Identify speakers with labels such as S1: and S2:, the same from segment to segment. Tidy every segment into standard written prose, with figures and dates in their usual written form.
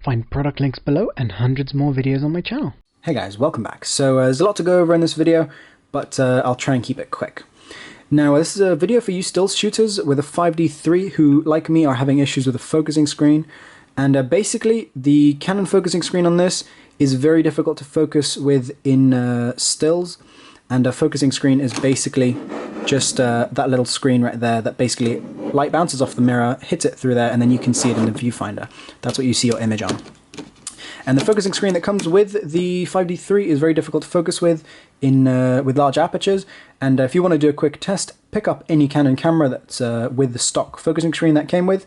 S1: Find product links below and hundreds more videos on my channel.
S2: Hey guys, welcome back. So there's a lot to go over in this video, but I'll try and keep it quick. Now this is a video for you still shooters with a 5D3 who, like me, are having issues with the focusing screen. And basically the Canon focusing screen on this is very difficult to focus with in stills. And a focusing screen is basically just that little screen right there that basically light bounces off the mirror, hits it through there, and then you can see it in the viewfinder. That's what you see your image on. And the focusing screen that comes with the 5D3 is very difficult to focus with with large apertures. And if you want to do a quick test, pick up any Canon camera that's with the stock focusing screen that came with.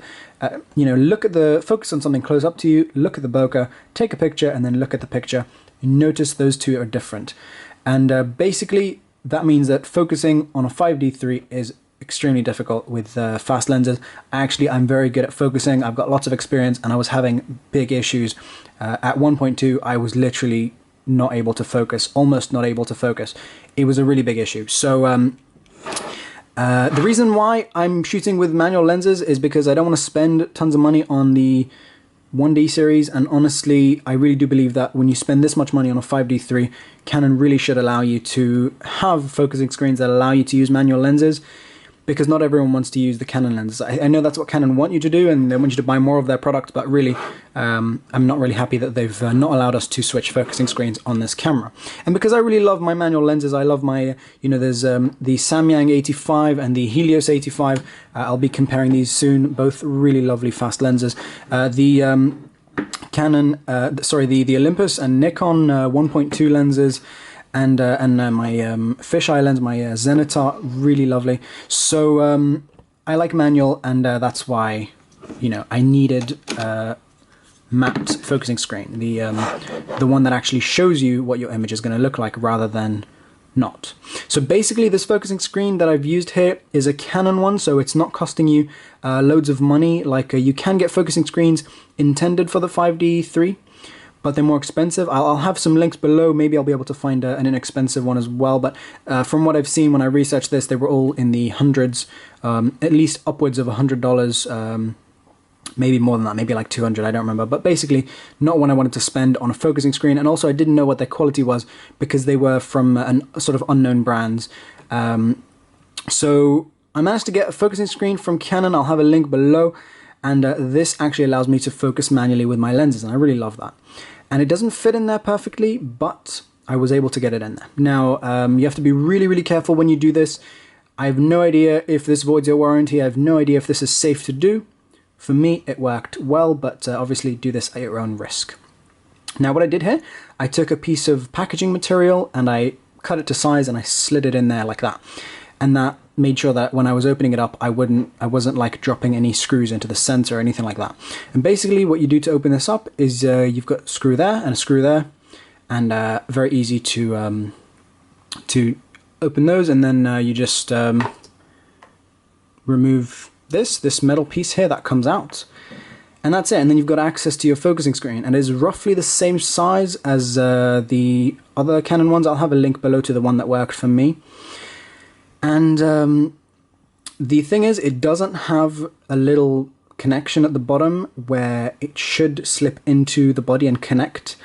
S2: Look at focus on something close up to you, look at the bokeh, take a picture, and then look at the picture. And notice those two are different. And basically, that means that focusing on a 5D3 is extremely difficult with fast lenses. I'm very good at focusing. I've got lots of experience, and I was having big issues. At 1.2, I was literally not able to focus, almost not able to focus. It was a really big issue. So the reason why I'm shooting with manual lenses is because I don't want to spend tons of money on the 1D series, and honestly, I really do believe that when you spend this much money on a 5D3, Canon really should allow you to have focusing screens that allow you to use manual lenses, because not everyone wants to use the Canon lenses. I know that's what Canon want you to do, and they want you to buy more of their product, but really, I'm not really happy that they've not allowed us to switch focusing screens on this camera. And because I really love my manual lenses, I love my, there's the Samyang 85 and the Helios 85. I'll be comparing these soon, both really lovely fast lenses. The Olympus and Nikon 1.2 lenses, and my fisheye lens, my Zenitar, really lovely. So I like manual, and that's why I needed matte focusing screen, the one that actually shows you what your image is going to look like rather than not. So basically, this focusing screen that I've used here is a Canon one, so it's not costing you loads of money. Like you can get focusing screens intended for the 5D3, but they're more expensive. I'll have some links below. Maybe I'll be able to find an inexpensive one as well. But from what I've seen when I researched this, they were all in the hundreds, at least upwards of $100, maybe more than that, maybe like 200, I don't remember. But basically, not one I wanted to spend on a focusing screen. And also, I didn't know what their quality was because they were from sort of unknown brands. So I managed to get a focusing screen from Canon. I'll have a link below. And this actually allows me to focus manually with my lenses, and I really love that. And it doesn't fit in there perfectly, but I was able to get it in there. Now, you have to be really, really careful when you do this. I have no idea if this voids your warranty. I have no idea if this is safe to do. For me, it worked well, but obviously do this at your own risk. Now, what I did here, I took a piece of packaging material and I cut it to size and I slid it in there like that. And that made sure that when I was opening it up, I wasn't like dropping any screws into the center or anything like that. And basically what you do to open this up is you've got a screw there and a screw there, and very easy to open those, and then you just remove this metal piece here that comes out. And that's it, and then you've got access to your focusing screen, and it is roughly the same size as the other Canon ones. I'll have a link below to the one that worked for me. And the thing is, it doesn't have a little connection at the bottom where it should slip into the body and connect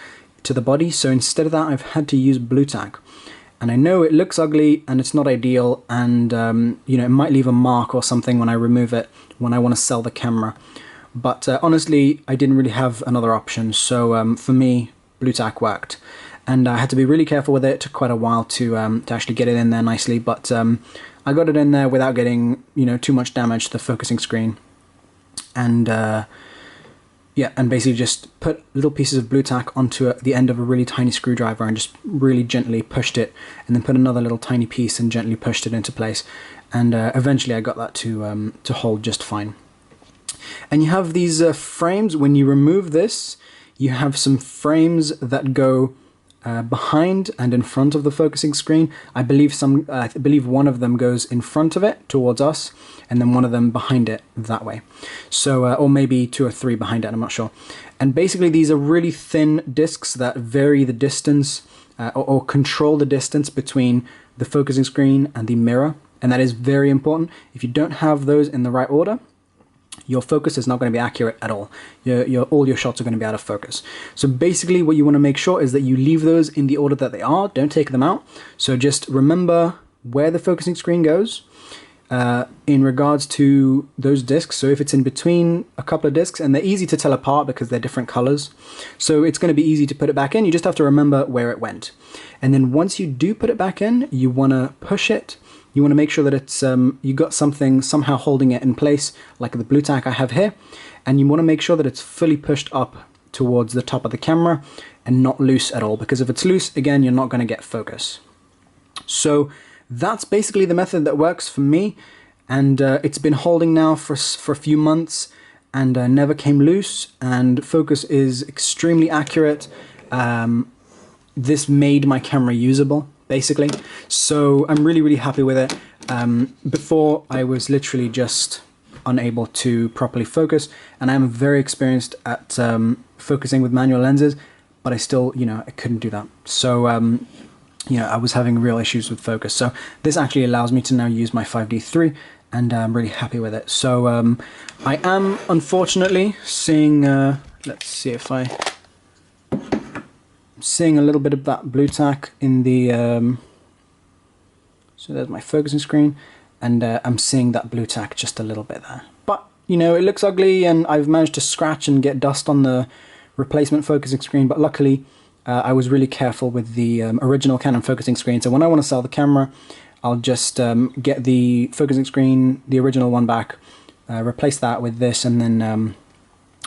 S2: to the body. So instead of that, I've had to use Blu-Tack. And I know it looks ugly and it's not ideal, and it might leave a mark or something when I remove it when I want to sell the camera. But honestly, I didn't really have another option. So for me, Blu-Tack worked. And I had to be really careful with it. It took quite a while to actually get it in there nicely, but I got it in there without getting too much damage to the focusing screen. And yeah, and basically just put little pieces of Blu-Tack onto the end of a really tiny screwdriver and just really gently pushed it, and then put another little tiny piece and gently pushed it into place. And eventually I got that to hold just fine. And you have these frames. When you remove this, you have some frames that go behind and in front of the focusing screen. I believe one of them goes in front of it towards us, and then one of them behind it that way. So, or maybe 2 or 3 behind it, I'm not sure. And basically these are really thin discs that vary the distance or control the distance between the focusing screen and the mirror. And that is very important. If you don't have those in the right order, your focus is not going to be accurate at all. All your shots are going to be out of focus. So basically what you want to make sure is that you leave those in the order that they are. Don't take them out. So just remember where the focusing screen goes in regards to those discs. So if it's in between a couple of discs, and they're easy to tell apart because they're different colors, so it's going to be easy to put it back in. You just have to remember where it went. And then once you do put it back in, you want to push it. You want to make sure that it's you got something somehow holding it in place, like the Blu-Tack I have here, and you want to make sure that it's fully pushed up towards the top of the camera and not loose at all, because if it's loose, again, you're not going to get focus. So that's basically the method that works for me, and it's been holding now for a few months and never came loose, and focus is extremely accurate. This made my camera usable, basically, so I'm really happy with it. Before, I was literally just unable to properly focus, and I'm very experienced at focusing with manual lenses, but I still, I couldn't do that. So I was having real issues with focus. So this actually allows me to now use my 5D3, and I'm really happy with it. So I am unfortunately seeing, let's see if seeing a little bit of that Blu-Tack in the, so there's my focusing screen, and I'm seeing that Blu-Tack just a little bit there. But, it looks ugly, and I've managed to scratch and get dust on the replacement focusing screen, but luckily I was really careful with the original Canon focusing screen, so when I want to sell the camera, I'll just get the focusing screen, the original one back, replace that with this, and then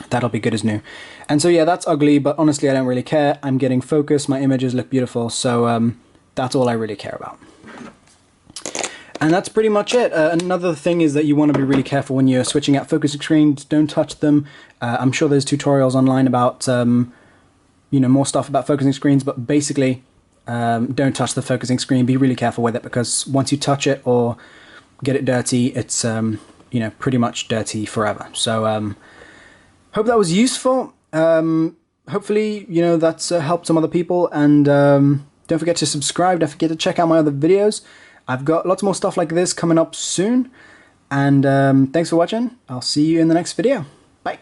S2: that'll be good as new. And so yeah, that's ugly, but honestly I don't really care. I'm getting focus, my images look beautiful, so that's all I really care about. And that's pretty much it. Another thing is that you want to be really careful when you're switching out focusing screens. Don't touch them. I'm sure there's tutorials online about more stuff about focusing screens, but basically don't touch the focusing screen. Be really careful with it, because once you touch it or get it dirty, it's pretty much dirty forever. So hope that was useful. Hopefully that's helped some other people, and don't forget to subscribe. Don't forget to check out my other videos. I've got lots more stuff like this coming up soon, and thanks for watching. I'll see you in the next video. Bye.